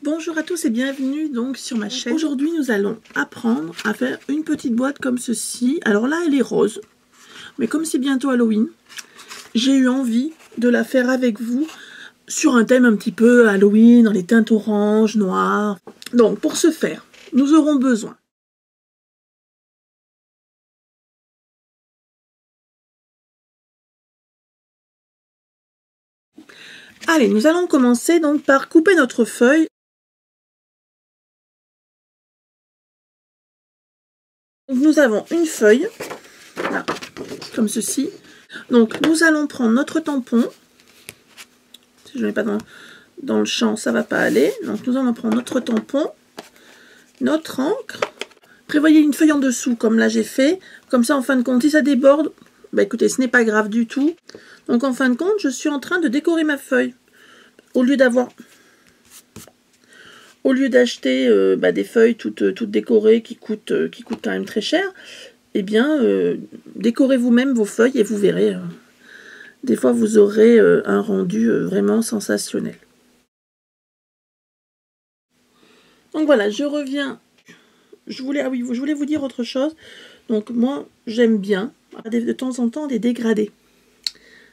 Bonjour à tous et bienvenue donc sur ma chaîne. Aujourd'hui nous allons apprendre à faire une petite boîte comme ceci. Alors là elle est rose, mais comme c'est bientôt Halloween, j'ai eu envie de la faire avec vous sur un thème un petit peu Halloween, dans les teintes orange, noires. Donc pour ce faire, nous aurons besoin allez, nous allons commencer donc par couper notre feuille. Donc, nous avons une feuille, là, comme ceci. Donc nous allons prendre notre tampon. Si je ne mets pas dans le champ, ça ne va pas aller. Donc nous allons prendre notre tampon, notre encre. Prévoyez une feuille en dessous, comme là j'ai fait. Comme ça, en fin de compte, si ça déborde, bah écoutez, ce n'est pas grave du tout. Donc en fin de compte, je suis en train de décorer ma feuille. Au lieu d'acheter des feuilles toutes décorées qui coûtent quand même très cher, eh bien, décorez vous-même vos feuilles et vous verrez. Des fois, vous aurez un rendu vraiment sensationnel. Donc voilà, je reviens. Je voulais vous dire autre chose. Donc moi, j'aime bien, de temps en temps, des dégradés.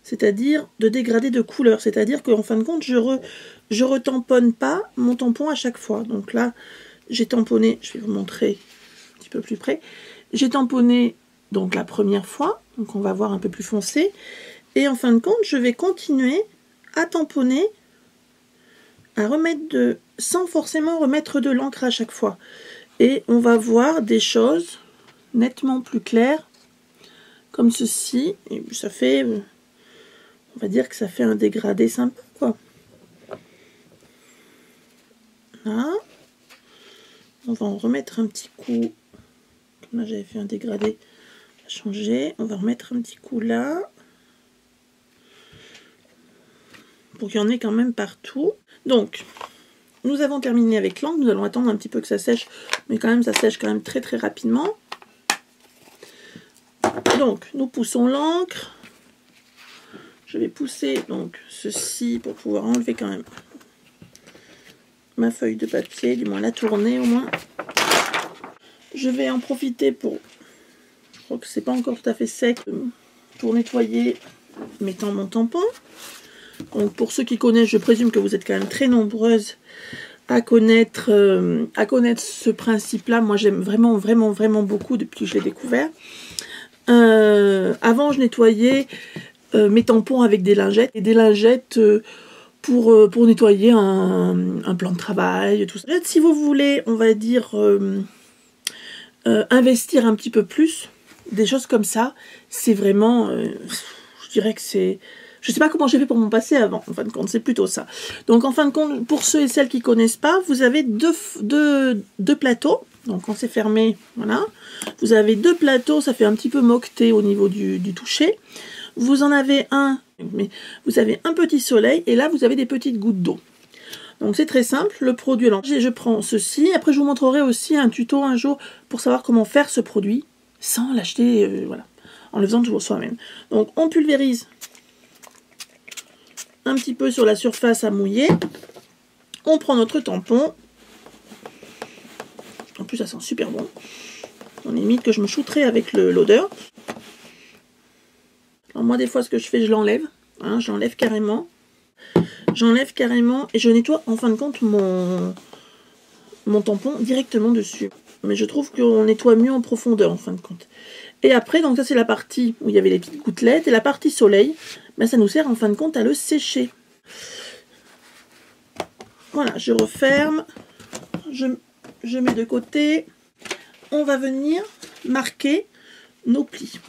C'est-à-dire de dégradés de couleur. C'est-à-dire qu'en fin de compte, je retamponne pas mon tampon à chaque fois. Donc là, j'ai tamponné, je vais vous montrer un petit peu plus près. J'ai tamponné donc la première fois, donc on va voir un peu plus foncé. Et en fin de compte, je vais continuer à tamponner, à remettre sans forcément remettre de l'encre à chaque fois. Et on va voir des choses nettement plus claires, comme ceci. Et ça fait, on va dire que ça fait un dégradé sympa, quoi. Là. On va en remettre un petit coup. Là, j'avais fait un dégradé à changer. On va remettre un petit coup là. Pour qu'il y en ait quand même partout. Donc, nous avons terminé avec l'encre. Nous allons attendre un petit peu que ça sèche. Mais quand même, ça sèche quand même très très rapidement. Donc, nous poussons l'encre. Je vais pousser donc ceci pour pouvoir enlever quand même ma feuille de papier, du moins la tourner au moins. Je vais en profiter je crois que c'est pas encore tout à fait sec, pour nettoyer mettant mon tampon. Donc pour ceux qui connaissent, je présume que vous êtes quand même très nombreuses à connaître ce principe-là. Moi j'aime vraiment, vraiment, vraiment beaucoup depuis que je l'ai découvert. Avant je nettoyais mes tampons avec des lingettes, et des lingettes pour nettoyer un plan de travail, tout ça. Si vous voulez, on va dire, investir un petit peu plus, des choses comme ça, c'est vraiment, je dirais que c'est... Je ne sais pas comment j'ai fait pour m'en passer avant, en fin de compte, c'est plutôt ça. Donc en fin de compte, pour ceux et celles qui ne connaissent pas, vous avez deux plateaux. Donc quand c'est fermé, voilà. Vous avez deux plateaux, ça fait un petit peu moqueté au niveau du toucher. Vous en avez un, mais vous avez un petit soleil, et là vous avez des petites gouttes d'eau. Donc c'est très simple, le produit, alors je prends ceci, après je vous montrerai aussi un tuto un jour pour savoir comment faire ce produit sans l'acheter, voilà, en le faisant toujours soi-même. Donc on pulvérise un petit peu sur la surface à mouiller, on prend notre tampon, en plus ça sent super bon, on limite que je me shooterai avec l'odeur. Alors moi des fois ce que je fais, je l'enlève, hein, j'enlève carrément et je nettoie en fin de compte mon tampon directement dessus. Mais je trouve qu'on nettoie mieux en profondeur en fin de compte. Et après, donc ça c'est la partie où il y avait les petites gouttelettes, et la partie soleil, ben, ça nous sert en fin de compte à le sécher. Voilà, je referme, je mets de côté. On va venir marquer nos plis.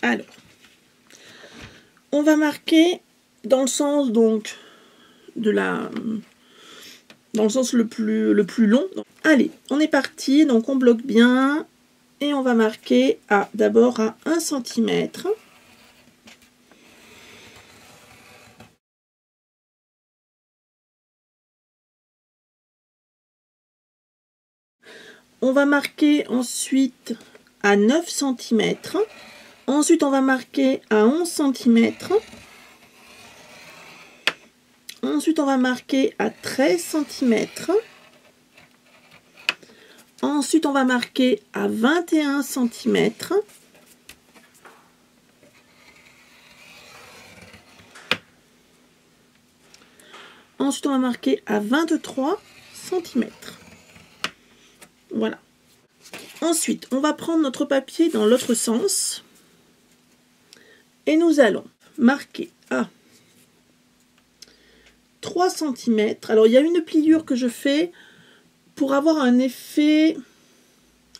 Alors, on va marquer dans le sens donc dans le sens le plus long. Allez, on est parti, donc on bloque bien et on va marquer d'abord à 1 cm. On va marquer ensuite à 9 cm. Ensuite, on va marquer à 11 cm. Ensuite, on va marquer à 13 cm. Ensuite, on va marquer à 21 cm. Ensuite, on va marquer à 23 cm. Voilà. Ensuite, on va prendre notre papier dans l'autre sens. Et nous allons marquer à 3 cm. Alors, il y a une pliure que je fais pour avoir un effet,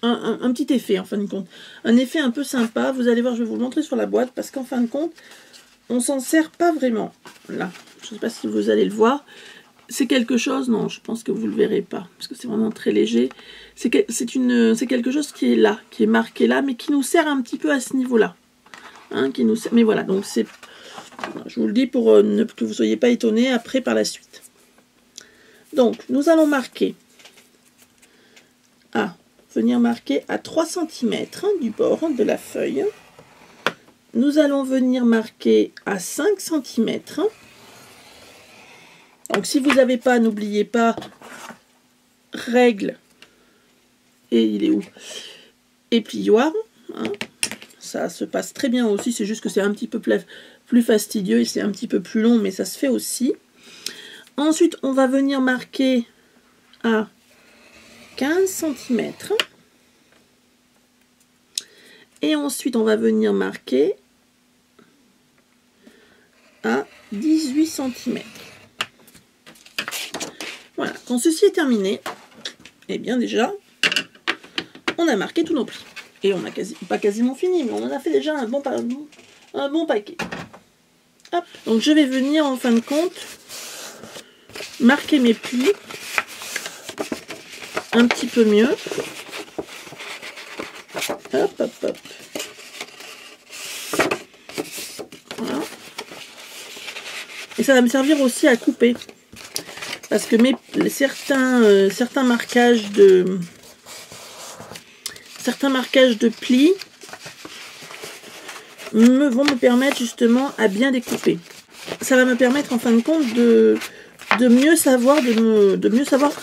un petit effet en fin de compte. Un effet un peu sympa. Vous allez voir, je vais vous le montrer sur la boîte parce qu'en fin de compte, on s'en sert pas vraiment. Là, je ne sais pas si vous allez le voir. C'est quelque chose, non, je pense que vous ne le verrez pas parce que c'est vraiment très léger. C'est quelque chose qui est là, qui est marqué là, mais qui nous sert un petit peu à ce niveau-là. Hein, mais voilà, donc c'est... Je vous le dis pour que vous ne soyez pas étonnés après par la suite. Donc, nous allons marquer venir marquer à 3 cm du bord de la feuille. Nous allons venir marquer à 5 cm. Donc, si vous n'avez pas, n'oubliez pas, règle, et il est où? Et plioir. Hein. Ça se passe très bien aussi, c'est juste que c'est un petit peu plus fastidieux et c'est un petit peu plus long, mais ça se fait aussi. Ensuite, on va venir marquer à 15 cm. Et ensuite, on va venir marquer à 18 cm. Voilà, quand ceci est terminé, eh bien déjà, on a marqué tous nos plis. Et on a pas quasiment fini, mais on en a fait déjà un bon paquet. Hop. Donc je vais venir en fin de compte marquer mes plis un petit peu mieux. Hop, hop, hop. Voilà. Et ça va me servir aussi à couper. Parce que certains marquages de plis vont me permettre justement à bien découper. Ça va me permettre en fin de compte de mieux savoir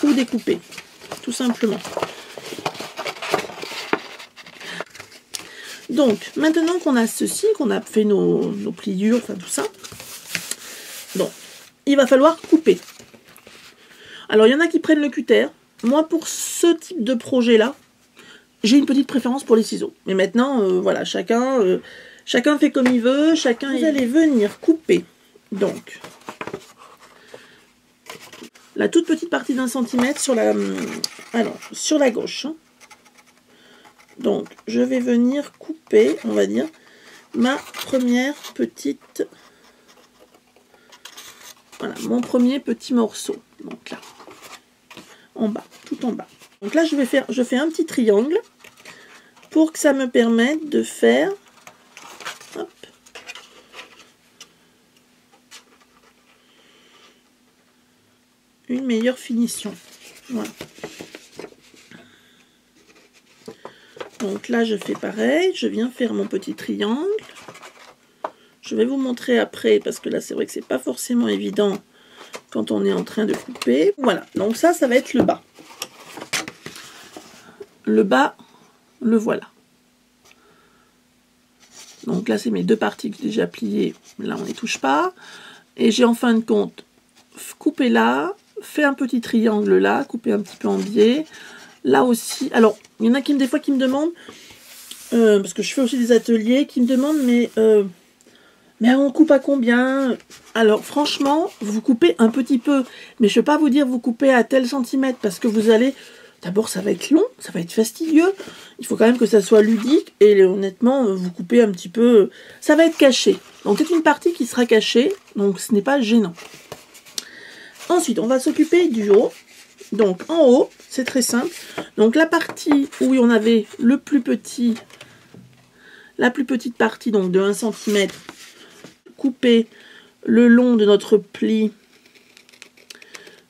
où découper, tout simplement. Donc maintenant qu'on a ceci, qu'on a fait nos pliures, enfin tout ça, donc il va falloir couper. Alors il y en a qui prennent le cutter. Moi pour ce type de projet là, j'ai une petite préférence pour les ciseaux. Mais maintenant, voilà, chacun fait comme il veut. Vous allez venir couper, donc, la toute petite partie d'1 cm sur la gauche. Hein. Donc, je vais venir couper, on va dire, ma première petite... Voilà, mon premier petit morceau. Donc là, en bas, tout en bas. Donc là, je fais un petit triangle pour que ça me permette de faire hop, une meilleure finition. Voilà. Donc là, je fais pareil. Je viens faire mon petit triangle. Je vais vous montrer après parce que là, c'est vrai que c'est pas forcément évident quand on est en train de couper. Voilà. Donc ça va être le bas. Le bas, le voilà. Donc là, c'est mes deux parties que j'ai déjà pliées. Là, on ne les touche pas. Et j'ai en fin de compte coupé là, fait un petit triangle là, coupé un petit peu en biais. Là aussi, alors, il y en a des fois qui me demandent, parce que je fais aussi des ateliers, qui me demandent, mais on coupe à combien? Alors, franchement, vous coupez un petit peu. Mais je ne vais pas vous dire vous coupez à tel centimètre, parce que vous allez... D'abord, ça va être long, ça va être fastidieux. Il faut quand même que ça soit ludique. Et honnêtement, vous coupez un petit peu... Ça va être caché. Donc, c'est une partie qui sera cachée. Donc, ce n'est pas gênant. Ensuite, on va s'occuper du haut. Donc, en haut, c'est très simple. Donc, la partie où on avait la plus petite partie, donc de 1 cm, coupée le long de notre pli,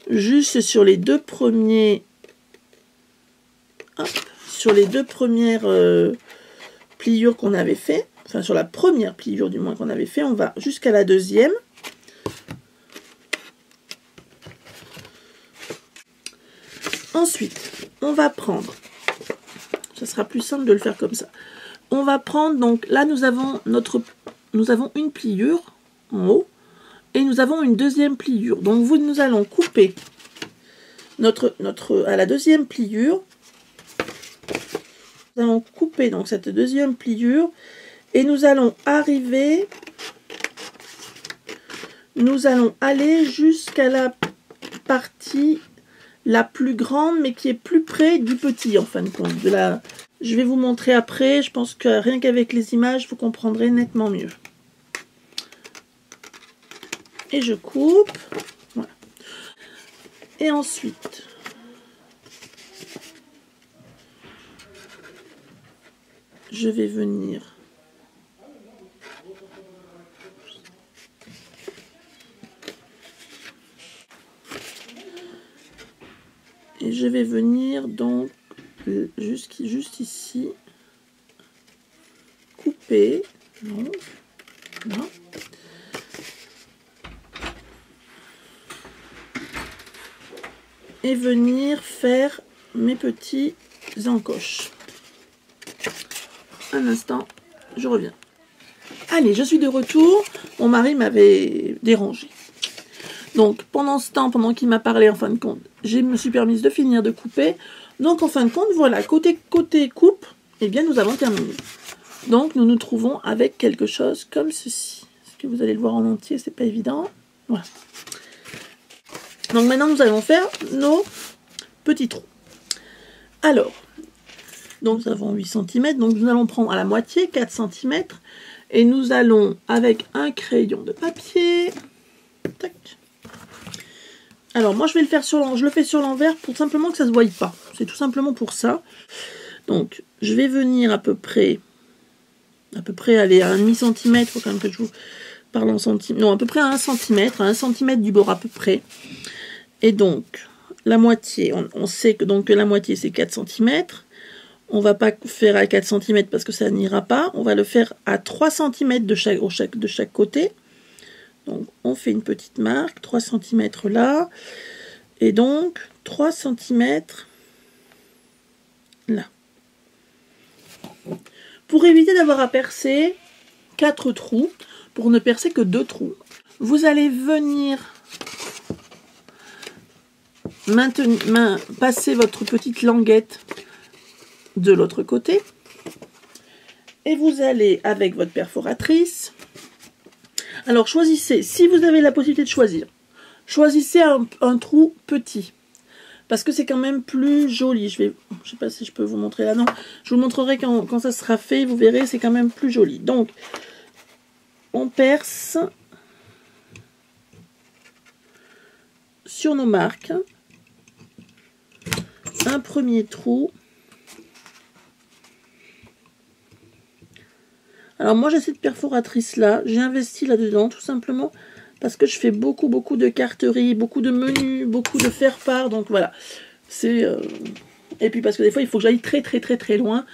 juste sur les deux premiers... Hop, sur les deux premières pliure qu'on avait fait, enfin sur la première pliure du moins qu'on avait fait, on va jusqu'à la deuxième. Ensuite, on va prendre, ça sera plus simple de le faire comme ça. On va prendre, donc là nous avons une pliure en haut et nous avons une deuxième pliure. Donc nous allons couper à la deuxième pliure. Nous allons couper donc cette deuxième pliure et nous allons arriver, nous allons aller jusqu'à la partie la plus grande mais qui est plus près du petit en fin de compte. Je vais vous montrer après, je pense que rien qu'avec les images vous comprendrez nettement mieux. Et je coupe, voilà. Et ensuite, je vais venir et je vais venir donc juste ici couper, non, là. Et venir faire mes petits encoches. Un instant, je reviens. Allez, je suis de retour. Mon mari m'avait dérangé. Donc, pendant ce temps, pendant qu'il m'a parlé, en fin de compte, je me suis permise de finir de couper. Donc, en fin de compte, voilà, côté coupe, eh bien, nous avons terminé. Donc, nous nous trouvons avec quelque chose comme ceci. Est-ce que vous allez le voir en entier? C'est pas évident. Voilà. Donc, maintenant, nous allons faire nos petits trous. Alors, donc nous avons 8 cm, donc nous allons prendre à la moitié, 4 cm, et nous allons, avec un crayon de papier, tac. Alors moi je vais le faire je le fais sur l'envers pour simplement que ça ne se voie pas, c'est tout simplement pour ça. Donc je vais venir à peu près aller à un demi-centimètre, il faut quand même que je vous parle en centimètres, non à peu près à 1 cm, à 1 cm du bord à peu près. Et donc la moitié, on sait que donc la moitié c'est 4 cm. On va pas faire à 4 cm parce que ça n'ira pas. On va le faire à 3 cm de chaque côté. Donc, on fait une petite marque. 3 cm là. Et donc, 3 cm là. Pour éviter d'avoir à percer 4 trous, pour ne percer que 2 trous, vous allez venir passer votre petite languette de l'autre côté et vous allez avec votre perforatrice, alors choisissez, si vous avez la possibilité de choisir, choisissez un trou petit parce que c'est quand même plus joli. Je sais pas si je peux vous montrer là, non, je vous montrerai quand ça sera fait, vous verrez, c'est quand même plus joli. Donc on perce sur nos marques un premier trou. Alors moi j'ai cette perforatrice là, j'ai investi là-dedans tout simplement parce que je fais beaucoup de carterie, beaucoup de menus, beaucoup de faire-part, donc voilà. Et puis parce que des fois il faut que j'aille très loin,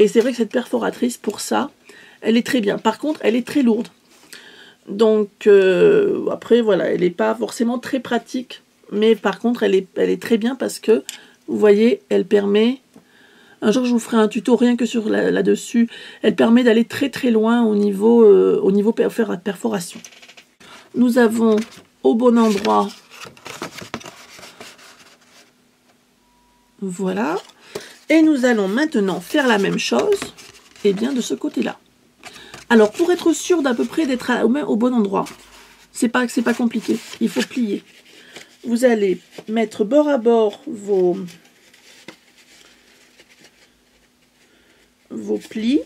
et c'est vrai que cette perforatrice pour ça, elle est très bien. Par contre elle est très lourde, donc après voilà, elle n'est pas forcément très pratique, mais par contre elle est très bien parce que vous voyez, elle permet... Un jour, je vous ferai un tuto rien que sur là-dessus. Elle permet d'aller très loin au niveau perforation. Nous avons au bon endroit, voilà. Et nous allons maintenant faire la même chose, et bien de ce côté-là. Alors, pour être sûr d'à peu près d'être au bon endroit, c'est pas compliqué. Il faut plier. Vous allez mettre bord à bord vos plis,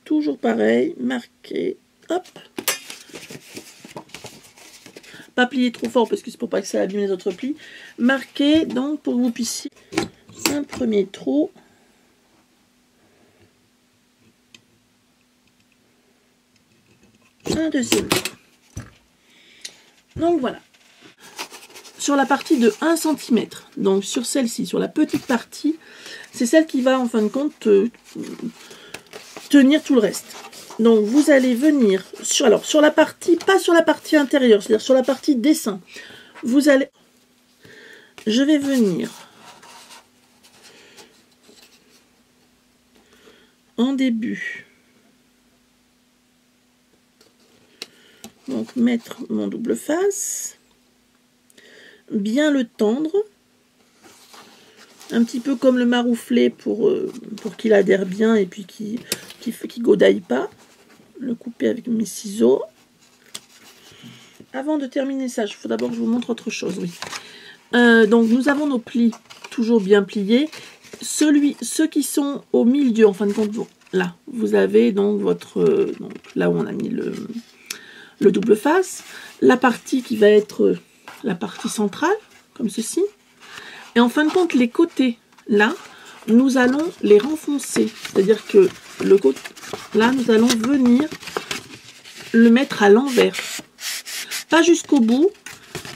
toujours pareil, marquer, hop, pas plier trop fort parce que c'est pour pas que ça abîme les autres plis, marquer donc pour que vous puissiez un premier trou, un deuxième trou. Donc voilà, sur la partie de 1 cm, donc sur celle-ci, sur la petite partie, c'est celle qui va en fin de compte tenir tout le reste. Donc vous allez venir sur la partie, pas sur la partie intérieure, c'est-à-dire sur la partie dessin. Je vais venir en début, donc mettre mon double face, bien le tendre, un petit peu comme le marouflé pour qu'il adhère bien et puis qu'il godaille pas. Le couper avec mes ciseaux. Avant de terminer ça, il faut d'abord que je vous montre autre chose. Oui. Donc nous avons nos plis toujours bien pliés. Ceux qui sont au milieu, en fin de compte, là, vous avez donc votre... donc là où on a mis le double face. La partie qui va être la partie centrale, comme ceci. Et en fin de compte, les côtés, là, nous allons les renfoncer. C'est-à-dire que le côté, là, nous allons venir le mettre à l'envers. Pas jusqu'au bout,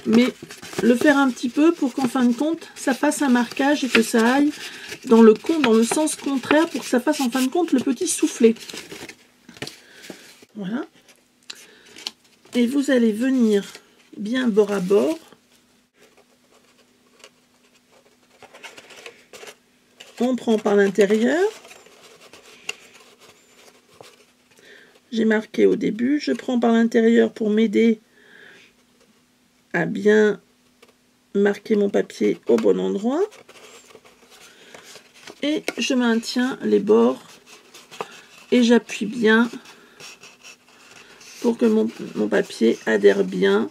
mais le faire un petit peu pour qu'en fin de compte, ça fasse un marquage et que ça aille dans le sens contraire pour que ça fasse en fin de compte le petit soufflet. Voilà. Et vous allez venir bien bord à bord. On prend par l'intérieur. J'ai marqué au début. Je prends par l'intérieur pour m'aider à bien marquer mon papier au bon endroit. Et je maintiens les bords et j'appuie bien pour que mon papier adhère bien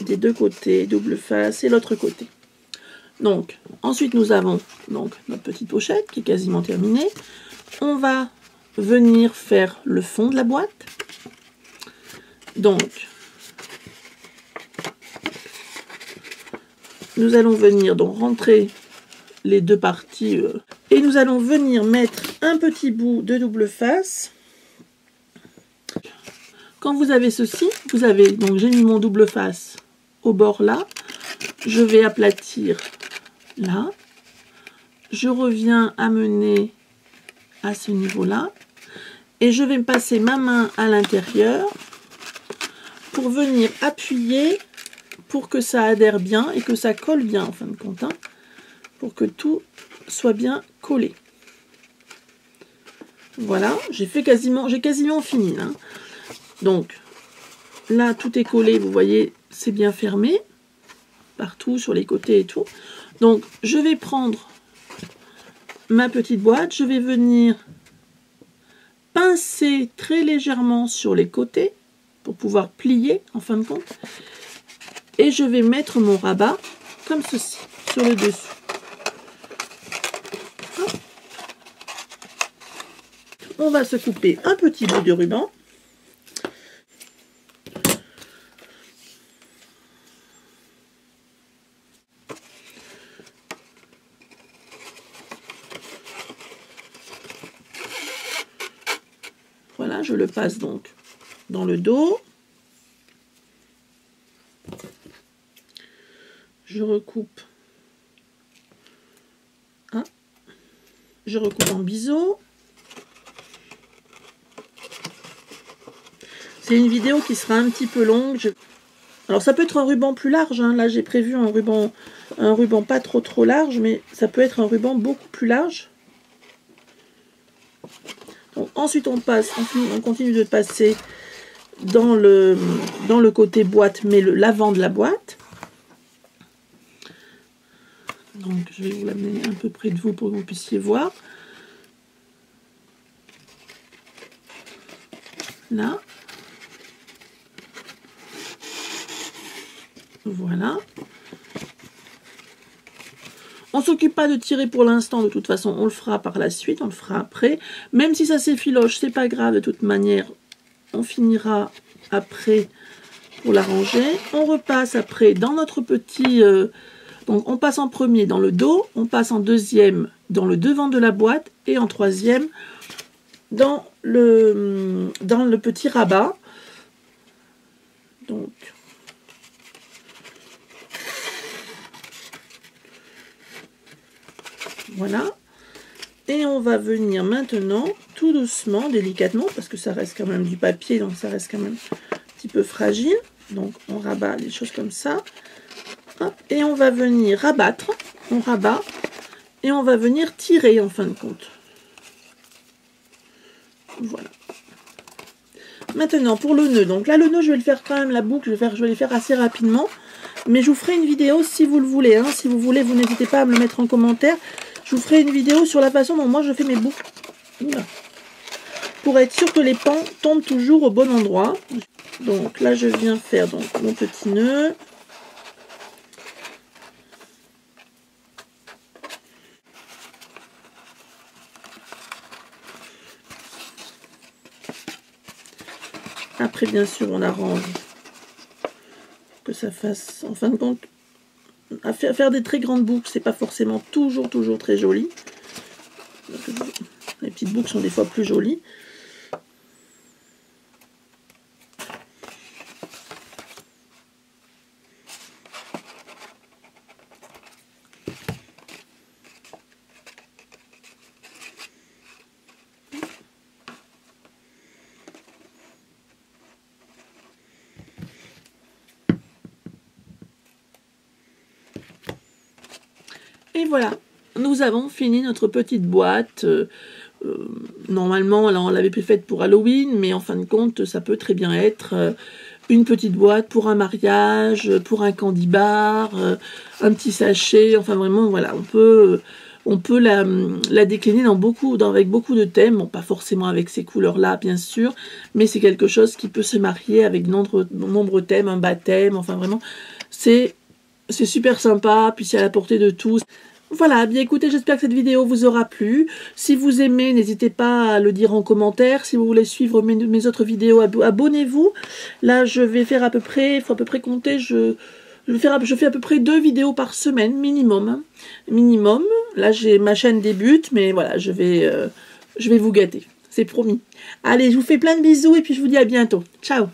des deux côtés, double face et l'autre côté. Donc, ensuite nous avons donc notre petite pochette qui est quasiment terminée. On va venir faire le fond de la boîte. Donc, nous allons venir donc rentrer les deux parties et nous allons venir mettre un petit bout de double face. Quand vous avez ceci, vous avez donc j'ai mis mon double face au bord là. Je vais aplatir là. Je reviens amener à ce niveau-là. Et je vais me passer ma main à l'intérieur pour venir appuyer pour que ça adhère bien et que ça colle bien en fin de compte. Hein, pour que tout soit bien collé. Voilà, j'ai quasiment fini. Hein. Donc, là, tout est collé, vous voyez, c'est bien fermé. Partout, sur les côtés et tout. Donc, je vais prendre ma petite boîte, je vais venir pincer très légèrement sur les côtés pour pouvoir plier en fin de compte. Et je vais mettre mon rabat comme ceci, sur le dessus. On va se couper un petit bout de ruban. Voilà, je le passe donc dans le dos. Je recoupe. Ah, je recoupe en biseau. C'est une vidéo qui sera un petit peu longue. Alors ça peut être un ruban plus large. Hein. Là j'ai prévu un ruban pas trop large, mais ça peut être un ruban beaucoup plus large. Donc, ensuite on continue de passer dans le côté boîte, mais l'avant de la boîte. Donc je vais vous l'amener un peu près de vous pour que vous puissiez voir. Là. Voilà. On ne s'occupe pas de tirer pour l'instant, de toute façon, on le fera par la suite, on le fera après. Même si ça s'effiloche, c'est pas grave, de toute manière, on finira après pour l'arranger. On repasse après dans notre petit... donc on passe en premier dans le dos, on passe en deuxième dans le devant de la boîte et en troisième dans le petit rabat. Donc... voilà. Et on va venir maintenant, tout doucement, délicatement, parce que ça reste quand même du papier, donc ça reste quand même un petit peu fragile. Donc on rabat les choses comme ça. Hop, et on va venir rabattre, on rabat, et on va venir tirer en fin de compte. Voilà. Maintenant pour le nœud, donc là le nœud je vais le faire quand même, la boucle, je vais les faire assez rapidement. Mais je vous ferai une vidéo si vous le voulez, hein. Si vous voulez, vous n'hésitez pas à me le mettre en commentaire. Je vous ferai une vidéo sur la façon dont moi je fais mes boucles. Voilà. Pour être sûr que les pans tombent toujours au bon endroit. Donc là je viens faire donc mon petit nœud. Après bien sûr on arrange que ça fasse, en fin de compte, à faire des très grandes boucles, c'est pas forcément toujours très joli. Les petites boucles sont des fois plus jolies. Et voilà, nous avons fini notre petite boîte. Normalement, on l'avait faite pour Halloween, mais en fin de compte, ça peut très bien être une petite boîte pour un mariage, pour un candy bar, un petit sachet. Enfin, vraiment, voilà, on peut la décliner avec beaucoup de thèmes. Bon, pas forcément avec ces couleurs-là, bien sûr, mais c'est quelque chose qui peut se marier avec nombreux thèmes, un baptême. Enfin, vraiment, c'est super sympa, puis c'est à la portée de tous. Voilà, bien écoutez, j'espère que cette vidéo vous aura plu. Si vous aimez, n'hésitez pas à le dire en commentaire. Si vous voulez suivre mes autres vidéos, abonnez-vous. Là, je vais faire à peu près, il faut à peu près compter, je fais à peu près 2 vidéos par semaine, minimum. Hein. Minimum. Là, ma chaîne débute, mais voilà, je vais vous gâter. C'est promis. Allez, je vous fais plein de bisous et puis je vous dis à bientôt. Ciao!